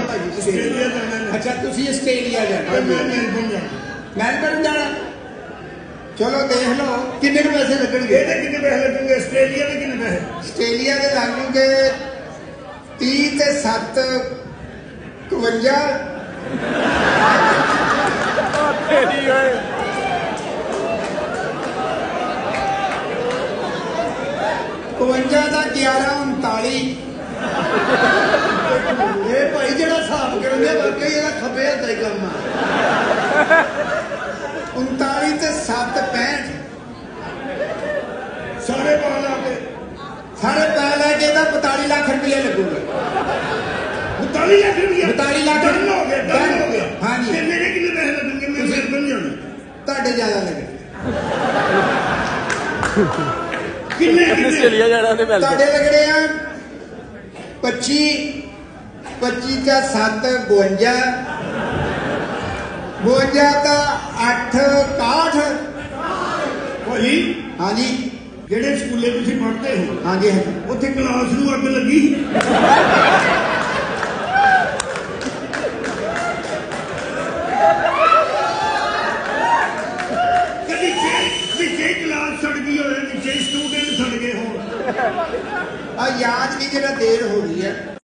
भाजी ਆਸਟ੍ਰੇਲੀਆ ਜਾਣਾ ਹੈ। अच्छा तुसी आस्ट्रेलिया जाना ਮੈਂ ਮੈਲਬੌਰਨ ਜਾਣਾ। मेलबर्न जाना चलो देख लो किन्ने के पैसे लगणगे ਇਹਦੇ ਕਿੰਨੇ ਪੈਸੇ ਲੱਗਣਗੇ? ਆਸਟ੍ਰੇਲੀਆ ਦੇ ਕਿੰਨੇ ਪੈਸੇ? ਆਸਟ੍ਰੇਲੀਆ ਦੇ ਲੱਗਣਗੇ 30 ਤੇ 7 51 ਤੇਰੀ ਓਏ 51 ਦਾ 11 39 ਇਹ ਭਾਈ ਜਿਹੜਾ ਹਿਸਾਬ ਕਰਨ ਦੇ ਵਾਕਈ ਇਹਦਾ ਖੱਬੇ ਹੱਥ ਦਾ ਹੀ ਕੰਮ ਆ 39 ਤੇ 7 65 ਸਾਰੇ ਪਾ ਲਾ ਕੇ ਸਾਰੇ ਪੈ ਲੈ ਕੇ ਇਹਦਾ 42 ਲੱਖ ਰੁਪਏ ਲੱਗੂਗਾ 42 ਲੱਖ ਰੁਪਇਆ 42 ਲੱਖ ਡਨ ਹੋ ਗਿਆ, ਡਨ ਹੋ ਗਿਆ। ਹਾਂਜੀ। ਤੇ ਮੇਰੇ ਕਿੰਨੇ ਪੈਸੇ ਲੱਗਣਗੇ? ਮੈਂ ਮੈਲਬੌਰਨ ਜਾਣਾ। ਤੁਹਾਡੇ ਜ਼ਿਆਦਾ ਲੱਗਣਗੇ ਕਿੰਨੇ ਆਸਟ੍ਰੇਲੀਆ ਜਾਣਾ ਤੇ ਮਿਲ ਤੁਹਾਡੇ ਲੱਗਣੇ ਆ 25 25 ਦਾ 7 52 52 ਦਾ 8 61 ਭਾਜੀ ਹਾਂਜੀ ਜਿਹੜੇ ਸਕੂਲੇ ਤੁਸੀਂ ਪੜ੍ਹਦੇ ਹੋ ਹਾਂਜੀ ਹਾਂਜੀ ਉੱਥੇ ਕਲਾਸ ਨੂੰ ਅੱਗ ਲੱਗੀ। ਕਦੀ ਵਿੱਚੇ ਕਲਾਸ ਸੜ ਗਈ ਹੋਵੇ, ਵਿੱਚੇ ਸਟੂਡੈਂਟ ਸੜ ਗਏ ਹੋਣ। ਆ ਯਾਦ ਨਹੀਂ ਜਿਹੜਾ ਦੇਰ ਹੋ ਗਈ ਹੈ